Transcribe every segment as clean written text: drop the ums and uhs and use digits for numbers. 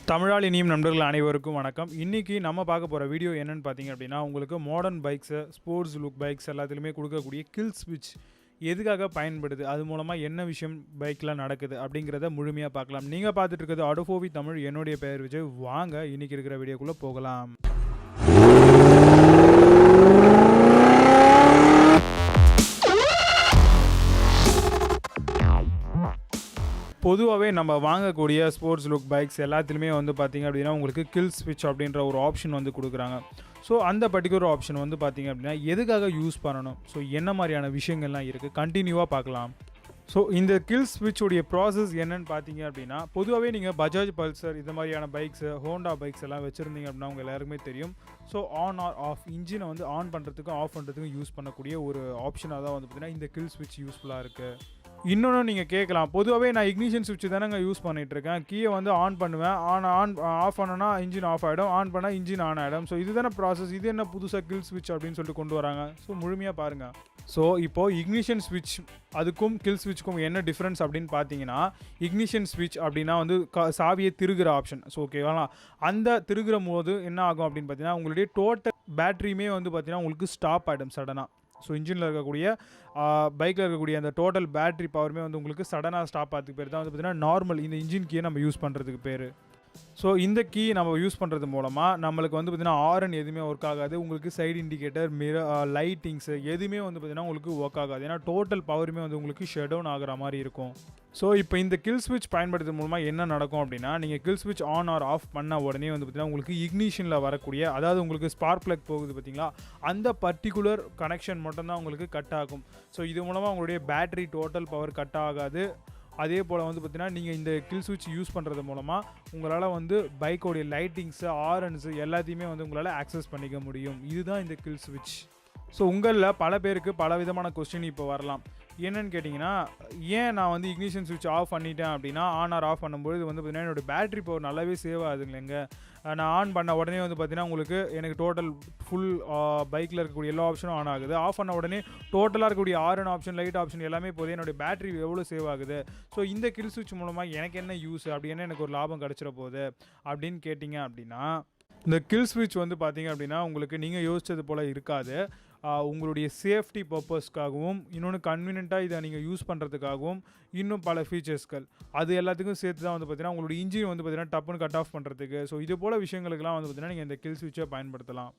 தமிழால் இனியும் நண்பர்கள் அனைவருக்கும் வணக்கம். இன்றைக்கி நம்ம பார்க்க போகிற வீடியோ என்னென்னு பார்த்தீங்க அப்படின்னா, உங்களுக்கு modern bikes, sports look bikes எல்லாத்துலேயுமே கொடுக்கக்கூடிய கில்ஸ்விட்ச் எதுக்காக பயன்படுது, அது மூலமாக என்ன விஷயம் பைக்கில் நடக்குது அப்படிங்கிறத முழுமையாக பார்க்கலாம். நீங்கள் பார்த்துட்டு இருக்கிறது ஆடோஃபோவி தமிழ். என்னுடைய பெயர் விஜய். வாங்க இன்றைக்கி இருக்கிற வீடியோக்குள்ளே போகலாம். பொதுவாகவே நம்ம வாங்கக்கூடிய ஸ்போர்ட்ஸ் லுக் பைக்ஸ் எல்லாத்துலேயுமே வந்து பார்த்திங்க அப்படின்னா உங்களுக்கு கில்ஸ்விட்ச் அப்படின்ற ஒரு ஆப்ஷன் வந்து கொடுக்குறாங்க. ஸோ அந்த பர்டிகுலர் ஆப்ஷன் வந்து பார்த்திங்க அப்படின்னா எதுக்காக யூஸ் பண்ணணும், ஸோ என்ன மாதிரியான விஷயங்கள்லாம் இருக்குது, கண்டினியூவாக பார்க்கலாம். ஸோ இந்த கில்ஸ்விட்ச் உடைய ப்ராசஸ் என்னன்னு பார்த்தீங்க அப்படின்னா, பொதுவாகவே நீங்கள் பஜாஜ் பல்சர் இந்த மாதிரியான பைக்ஸு, ஹோண்டா பைக்ஸ் எல்லாம் வச்சுருந்தீங்க அப்படின்னா உங்கள் எல்லாருக்குமே தெரியும். ஸோ ஆன் ஆர் ஆஃப் இன்ஜினை வந்து ஆன் பண்ணுறதுக்கும் ஆஃப் பண்ணுறதுக்கும் யூஸ் பண்ணக்கூடிய ஒரு ஆப்ஷனாக தான் வந்து பார்த்திங்கன்னா இந்த கில்ஸ்விட்ச் யூஸ்ஃபுல்லாக இருக்குது. இன்னொன்று நீங்கள் கேட்கலாம், பொதுவாகவே நான் இக்னிஷன் சுவிட்ச் தானேங்க யூஸ் பண்ணிகிட்ருக்கேன், கீயை வந்து ஆன் பண்ணுவேன், ஆஃப் பண்ணனா இன்ஜின் ஆஃப் ஆகிடும், ஆன் பண்ணால் இன்ஜின் ஆன் ஆகிடும். ஸோ இதுதானே ப்ராசஸ், இது என்ன புதுசாக கில்ஸ்விட்ச் அப்படின்னு சொல்லிட்டு கொண்டு வராங்க. ஸோ முழுமையாக பாருங்கள். ஸோ இப்போது இக்னிஷன் ஸ்விட்ச் அதுக்கும் கில்ஸ்விட்ச்க்கும் என்ன டிஃப்ரென்ஸ் அப்படின்னு பார்த்தீங்கன்னா, இக்னிஷன் ஸ்விட்ச் அப்படின்னா வந்து சாவியை திருகிற ஆப்ஷன். ஸோ ஓகேவா, அந்த திருகிற போது என்ன ஆகும் அப்படின்னு பார்த்தீங்கன்னா, உங்களுடைய டோட்டல் பேட்டரியுமே வந்து பார்த்தீங்கன்னா உங்களுக்கு ஸ்டாப் ஆகிடும் சடனாக. ஸோ இன்ஜினில் இருக்கக்கூடிய பைக்கில் இருக்கக்கூடிய அந்த டோட்டல் பேட்டரி பவருமே வந்து உங்களுக்கு சடனாக ஸ்டாப் ஆகிறதுக்கு பேர் தான் வந்து பார்த்திங்கன்னா நார்மல் இந்த இன்ஜின் கீயை நம்ம யூஸ் பண்ணுறதுக்கு பேர். ஸோ இந்த கீ நம்ம யூஸ் பண்ணுறது மூலமாக நம்மளுக்கு வந்து பார்த்திங்கன்னா ஹாரன் எதுவுமே ஒர்க் ஆகாது, உங்களுக்கு சைடு இண்டிகேட்டர், லைட்டிங்ஸு எதுவுமே வந்து பார்த்திங்கன்னா உங்களுக்கு ஒர்க் ஆகாது. ஏன்னா டோட்டல் பவருமே வந்து உங்களுக்கு ஷட் டவுன் ஆகிற மாதிரி இருக்கும். ஸோ இப்போ இந்த கில்ஸ்விட்ச் பயன்படுத்துறது மூலமாக என்ன நடக்கும் அப்படின்னா, நீங்கள் கில்ஸ்விட்ச் ஆன் ஆர் ஆஃப் பண்ண உடனே வந்து பார்த்திங்கன்னா உங்களுக்கு இக்னிஷனில் வரக்கூடிய, அதாவது உங்களுக்கு ஸ்பார்க் ப்ளக் போகுது பார்த்திங்களா, அந்த பர்டிகுலர் கனெக்ஷன் மட்டும்தான் உங்களுக்கு கட் ஆகும். ஸோ இது மூலமாக உங்களுடைய பேட்டரி டோட்டல் பவர் கட் ஆகாது. அதே போல் வந்து பார்த்திங்கன்னா நீங்கள் இந்த கில்ஸ்விட்ச் யூஸ் பண்ணுறது மூலமாக உங்களால் வந்து பைக்கோடைய லைட்டிங்ஸு, ஹாரன்ஸு எல்லாத்தையுமே வந்து உங்களால் ஆக்சஸ் பண்ணிக்க முடியும். இதுதான் இந்த கில்ஸ்விட்ச். ஸோ உங்களில் பல பேருக்கு பல விதமான கொஸ்டின் இப்போ வரலாம். என்னென்னு கேட்டிங்கன்னா, ஏன் நான் வந்து இக்னிஷன் ஸ்விட்ச் ஆஃப் பண்ணிட்டேன் அப்படின்னா ஆன் ஆர் ஆஃப் பண்ணும்போது வந்து பார்த்திங்கன்னா என்னோடய பேட்டரி பவர் நல்லாவே சேவ் ஆகுதுங்களேங்க. நான் ஆன் பண்ண உடனே வந்து பார்த்திங்கன்னா உங்களுக்கு எனக்கு டோட்டல் ஃபுல் பைக்கில் இருக்கக்கூடிய எல்லா ஆப்ஷனும் ஆன் ஆகுது. ஆஃப் பண்ண உடனே டோட்டலாக இருக்கக்கூடிய ஆரன் ஆப்ஷன், லைட் ஆப்ஷன் எல்லாமே போகுது. என்னோடய பேட்டரி எவ்வளோ சேவ் ஆகுது. ஸோ இந்த கில்ஸ்விட்ச் மூலமாக எனக்கு என்ன யூஸ், அப்படி என்ன எனக்கு ஒரு லாபம் கிடச்சிட போகுது அப்படின்னு கேட்டிங்க அப்படின்னா, இந்த கில்ஸ்விட்ச் வந்து பார்த்திங்க அப்படின்னா உங்களுக்கு நீங்கள் யோசித்தது போல் இருக்காது. உங்களுடைய சேஃப்டி பர்பஸ்க்காகவும், இன்னொன்று கன்வீனியண்ட்டாக இதை நீங்கள் யூஸ் பண்ணுறதுக்காகவும், இன்னும் பல ஃபீச்சர்ஸ்கள் அது எல்லாத்துக்கும் சேர்த்து தான் வந்து பார்த்திங்கன்னா உங்களுடைய இன்ஜின் வந்து பார்த்திங்கன்னா டப்புன்னு கட் ஆஃப் பண்ணுறதுக்கு, ஸோ இது போல் விஷயங்களுக்கெல்லாம் வந்து பார்த்திங்கன்னா நீங்கள் இந்த கில்ஸ்விட்சை பயன்படுத்தலாம்.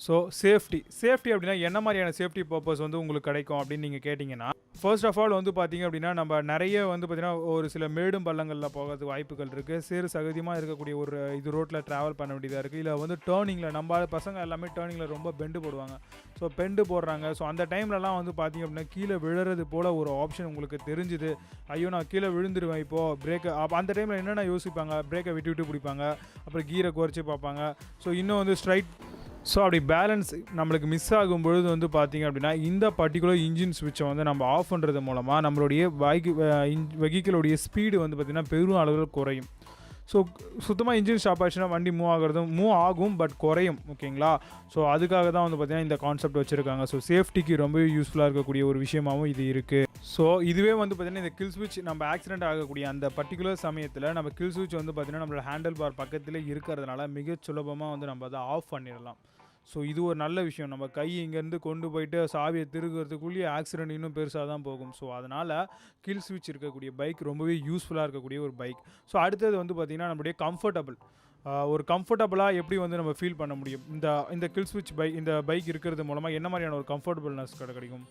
ஸோ சேஃப்டி அப்படின்னா என்ன மாதிரியான சேஃப்டி பர்பஸ் வந்து உங்களுக்கு கிடைக்கும் அப்படின்னு நீங்கள் கேட்டிங்கன்னா, ஃபர்ஸ்ட் ஆஃப் ஆல் வந்து பார்த்திங்க அப்படின்னா நம்ம நிறைய வந்து பார்த்திங்கன்னா ஒரு சில மேடும் பள்ளங்களில் போகிறதுக்கு வாய்ப்புகள் இருக்குது. சேறு சகதியமாக இருக்கக்கூடிய ஒரு இது ரோட்டில் ட்ராவல் பண்ண வேண்டியதாக இருக்குது. இல்லை வந்து டேர்னிங்கில் நம்ம பசங்க எல்லாமே டேர்னிங்கில் ரொம்ப பெண்டு போடுவாங்க. ஸோ பெண்டு போடுறாங்க. ஸோ அந்த டைம்லலாம் வந்து பார்த்திங்க அப்படின்னா கீழே விழுறது போல் ஒரு ஆப்ஷன் உங்களுக்கு தெரிஞ்சுது, ஐயோ நான் கீழே விழுந்துருவேன் இப்போது பிரேக்கை, அந்த டைமில் என்னென்ன யோசிப்பாங்க, பிரேக்கை விட்டு பிடிப்பாங்க, அப்புறம் கீரை குறைச்சி பார்ப்பாங்க. ஸோ இன்னும் வந்து ஸோ அப்படி பேலன்ஸ் நம்மளுக்கு மிஸ் ஆகும் பொழுது வந்து பார்த்திங்க அப்படின்னா இந்த பர்டிகுலர் இன்ஜின் ஸ்விட்சை வந்து நம்ம ஆஃப் பண்ணுறது மூலமாக நம்மளுடைய வெஹிக்கிளுடைய ஸ்பீடு வந்து பார்த்திங்கன்னா பெரும் அளவில் குறையும். ஸோ சுத்தமாக இன்ஜின் ஸ்டாப் ஆச்சுன்னா வண்டி மூவ் ஆகும், பட் குறையும். ஓகேங்களா, ஸோ அதுக்காக தான் வந்து பார்த்திங்கன்னா இந்த கான்செப்ட் வச்சுருக்காங்க. ஸோ சேஃப்டிக்கு ரொம்பவே யூஸ்ஃபுல்லாக இருக்கக்கூடிய ஒரு விஷயமாகவும் இது இருக்குது. ஸோ இதுவே வந்து பார்த்திங்கன்னா இந்த கில்ஸ்விட்ச் நம்ம ஆக்சிடென்ட் ஆகக்கூடிய அந்த பர்டிகுலர் சமயத்தில் நம்ம கில்ஸ்விட்ச் வந்து பார்த்திங்கன்னா நம்மளோட ஹேண்டில் பார் பக்கத்தில் இருக்கிறதுனால மிக சுலபமாக வந்து நம்ம அதை ஆஃப் பண்ணிடலாம். ஸோ இது ஒரு நல்ல விஷயம். நம்ம கை இங்கேருந்து கொண்டு போயிட்டு சாவியை திருகிறதுக்குள்ளேயே ஆக்சிடென்ட் இன்னும் பெருசாக தான் போகும். ஸோ அதனால் கில்ஸ்விட்ச் இருக்கக்கூடிய பைக் ரொம்பவே யூஸ்ஃபுல்லாக இருக்கக்கூடிய ஒரு பைக். ஸோ அடுத்தது வந்து பார்த்திங்கன்னா நம்மளுடைய ஒரு கம்ஃபர்டபுளாக எப்படி வந்து நம்ம ஃபீல் பண்ண முடியும், இந்த கில்ஸ்விட்ச் இந்த பைக் இருக்கிறது மூலமாக என்ன மாதிரியான ஒரு கம்ஃபர்டபுள்னஸ் கிடைக்கும்.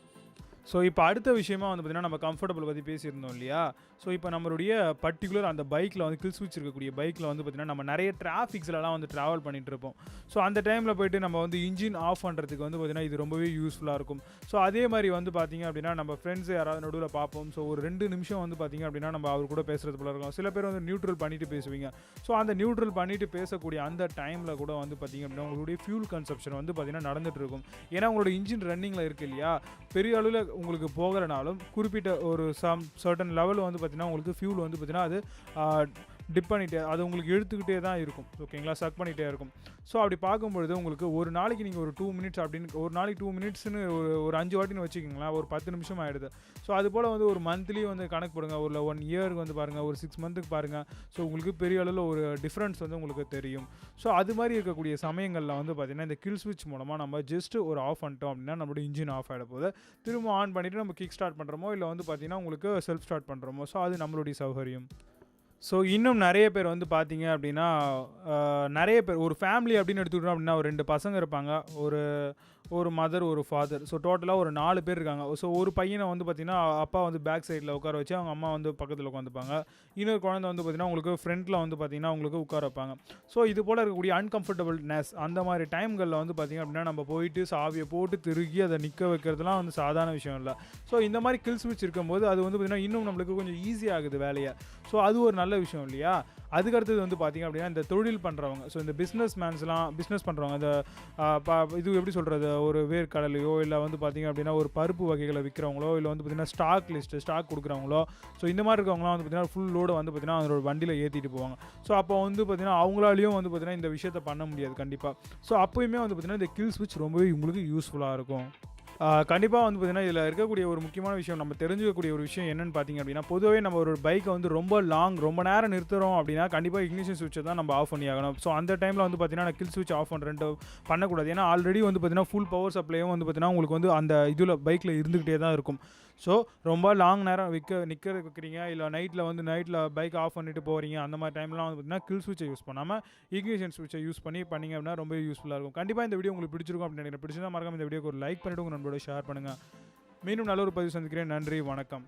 ஸோ இப்போ அடுத்த விஷயமா வந்து பார்த்திங்கன்னா நம்ம கம்ஃபர்டபுள் பற்றி பேசியிருந்தோம் இல்லையா. ஸோ இப்போ நம்மளுடைய பர்டிகுலர் அந்த பைக்கில் வந்து கில்ஸ்விட்ச் இருக்கக்கூடிய பைக்கில் வந்து பார்த்திங்கன்னா நம்ம நிறைய டிராஃபிக்ஸ்லாம் வந்து ட்ராவல் பண்ணிகிட்டு இருப்போம். ஸோ அந்த டைமில் போய்ட்டு நம்ம வந்து இன்ஜின் ஆஃப் பண்ணுறதுக்கு வந்து பார்த்திங்கன்னா இது ரொம்பவே யூஸ்ஃபுல்லாக இருக்கும். ஸோ அதே மாதிரி வந்து பார்த்திங்க அப்படின்னா நம்ம ஃப்ரெண்ட்ஸ் யாராவது நடுவில் பார்ப்போம். ஸோ ஒரு 2 நிமிஷம் வந்து பார்த்திங்க அப்படின்னா நம்ம அவர் கூட பேசுகிறது போல இருக்கும். சில பேர் வந்து நியூட்ரல் பண்ணிவிட்டு பேசுவீங்க. ஸோ அந்த நியூட்ரல் பண்ணிவிட்டு பேசக்கூடிய அந்த டைமில் கூட வந்து பார்த்திங்க அப்படின்னா உங்களுடைய ஃபியூல் கன்சப்ஷன் வந்து பார்த்திங்கன்னா நடந்துகிட்டு இருக்கும். ஏன்னா உங்களோட இன்ஜின் ரன்னிங்கில் இருக்குது இல்லையா, பெரிய அளவில் உங்களுக்கு போகிறனாலும் குறிப்பிட்ட ஒரு சர்டன் லெவல் வந்து பார்த்திங்கன்னா உங்களுக்கு ஃபியூல் வந்து பார்த்திங்கன்னா அது டிப் பண்ணிகிட்டே அது உங்களுக்கு எடுத்துக்கிட்டே தான் இருக்கும். ஓகேங்களா, சக் பண்ணிகிட்டே இருக்கும். ஸோ அப்படி பார்க்கும்பொழுது உங்களுக்கு ஒரு நாளைக்கு நீங்கள் ஒரு 2 மினிட்ஸ் அப்படின்னு ஒரு நாளைக்கு 2 மினிட்ஸ்னு ஒரு 5 வாட்டின்னு வச்சுக்கிங்களேன், ஒரு 10 நிமிஷம் ஆகிடுது. ஸோ அது போல் வந்து ஒரு மந்த்லி வந்து கணக்கு போடுங்க, ஒரு 1 இயருக்கு வந்து பாருங்கள், ஒரு 6 மந்த்துக்கு பாருங்கள். ஸோ உங்களுக்கு பெரிய அளவில் ஒரு டிஃப்ரென்ஸ் வந்து உங்களுக்கு தெரியும். ஸோ அது மாதிரி இருக்கக்கூடிய சமயங்களில் வந்து பார்த்திங்கன்னா இந்த கில் ஸ்விட்ச் மூலமாக நம்ம ஜஸ்ட் ஒரு ஆஃப் பண்ணிட்டோம் அப்படின்னா நம்மளோட இன்ஜின் ஆஃப் ஆகிட போது திரும்ப ஆன் பண்ணிவிட்டு நம்ம கிக் ஸ்டார்ட் பண்ணுறோமோ இல்லை வந்து பார்த்திங்கன்னா உங்களுக்கு செல்ஃப் ஸ்டார்ட் பண்ணுறோமோ. ஸோ அது நம்மளுடைய சௌகரியம். ஸோ இன்னும் நிறைய பேர் வந்து பார்த்தீங்க அப்படின்னா நிறைய பேர் ஒரு ஃபேமிலி அப்படின்னு எடுத்துக்கிட்டோம் அப்படின்னா ஒரு 2 பசங்க இருப்பாங்க, ஒரு மதர் ஒரு ஃபாதர். ஸோ டோட்டலாக ஒரு 4 பேர் இருக்காங்க. ஸோ ஒரு பையனை வந்து பார்த்திங்கன்னா அப்பா வந்து பேக் சைடில் உட்கார வச்சு அவங்க அம்மா வந்து பக்கத்தில் உட்காந்துப்பாங்க. இன்னொரு குழந்தை வந்து பார்த்திங்கன்னா உங்களுக்கு ஃப்ரண்ட்டில் வந்து பார்த்திங்கன்னா உங்களுக்கு உட்கார வைப்பாங்க. ஸோ இது போல் இருக்கக்கூடிய அன்கம்ஃபர்டபுள்னஸ் அந்த மாதிரி டைம்களில் வந்து பார்த்திங்க அப்படின்னா நம்ம போயிட்டு சாவியை போட்டு திருகி அதை நிற்க வைக்கிறதுலாம் வந்து சாதாரண விஷயம் இல்லை. ஸோ இந்த மாதிரி கில் ஸ்விட்ச் இருக்கும்போது அது வந்து பார்த்திங்கன்னா இன்னும் நம்மளுக்கு கொஞ்சம் ஈஸியாகுது வேலையை. ஸோ அது ஒரு நல்ல விஷயம் இல்லையா. அதுக்கடுத்தது வந்து பார்த்திங்க அப்படின்னா இந்த தொழில் பண்ணுறவங்க, ஸோ இந்த பிஸ்னஸ் மேன்ஸ்லாம் பிஸ்னஸ் பண்ணுறவங்க, இந்த இது எப்படி சொல்கிறது, ஒரு வேர்க்கடலையோ இல்லை வந்து பார்த்திங்க அப்படின்னா ஒரு பருப்பு வகைகளை விற்கிறவங்களோ இல்லை வந்து பார்த்திங்கன்னா ஸ்டாக் கொடுக்குறவங்களோ, ஸோ இந்த மாதிரி இருக்கவங்களாம் வந்து பார்த்திங்கன்னா ஃபுல் லோடு வந்து பார்த்திங்கன்னா அவங்களோட வண்டியில் ஏற்றிட்டு போவாங்க. ஸோ அப்போ வந்து பார்த்திங்கன்னா அவங்களாலையும் வந்து பார்த்திங்கன்னா இந்த விஷயத்தை பண்ண முடியாது கண்டிப்பாக. ஸோ அப்போயுமே வந்து பார்த்திங்கன்னா இந்த கில் ஸ்விட்ச் ரொம்பவே உங்களுக்கு யூஸ்ஃபுல்லாக இருக்கும். கண்டிப்பாக வந்து பார்த்திங்கன்னா இதில் இருக்கக்கூடிய ஒரு முக்கியமான விஷயம், நம்ம தெரிஞ்சுக்கக்கூடிய ஒரு விஷயம் என்னென்னு பார்த்திங்க அப்படின்னா, பொதுவே நம்ம ஒரு பைக்கை வந்து ரொம்ப நேரம் நிறுத்துகிறோம் அப்படின்னா கண்டிப்பாக இக்னிஷன் ஸ்விட்சை தான் நம்ம ஆஃப் பண்ணி ஆகணும். ஸோ அந்த டைமில் வந்து பார்த்திங்கன்னா நான் கில் ஸ்விட்ச் ஆஃப் பண்ணக்கூடாது. ஏன்னா ஆல்ரெடி வந்து பார்த்திங்கன்னா ஃபுல் பவர் சப்ளையும் வந்து பார்த்திங்கன்னா உங்களுக்கு வந்து அந்த இதில் பைக்கில் இருந்துக்கிட்டே தான் இருக்கும். ஸோ ரொம்ப லாங் நேரம் நிற்க வைக்கிறீங்க, இல்லை நைட்டில் பைக் ஆஃப் பண்ணிட்டு போகிறீங்க, அந்த மாதிரி டைம்லாம் வந்து பார்த்திங்கன்னா கில் ஸ்விட்சை யூஸ் பண்ணாமல் இக்னிஷன் ஸ்விட்சை யூஸ் பண்ணிங்க அப்படின்னா ரொம்ப யூஸ்ஃபுல்லாக இருக்கும். கண்டிப்பாக இந்த வீடியோ உங்களுக்கு பிடிச்சிருக்கும் அப்படின்னு நினைக்கிறேன். பிடிச்சிருந்தா மறக்காம இந்த வீடியோக்கு ஒரு லைக் பண்ணிவிட்டு உங்கள் நண்பரோட ஷேர் பண்ணுங்கள். மீண்டும் நல்ல ஒரு பதிவு சந்திக்கிறேன். நன்றி, வணக்கம்.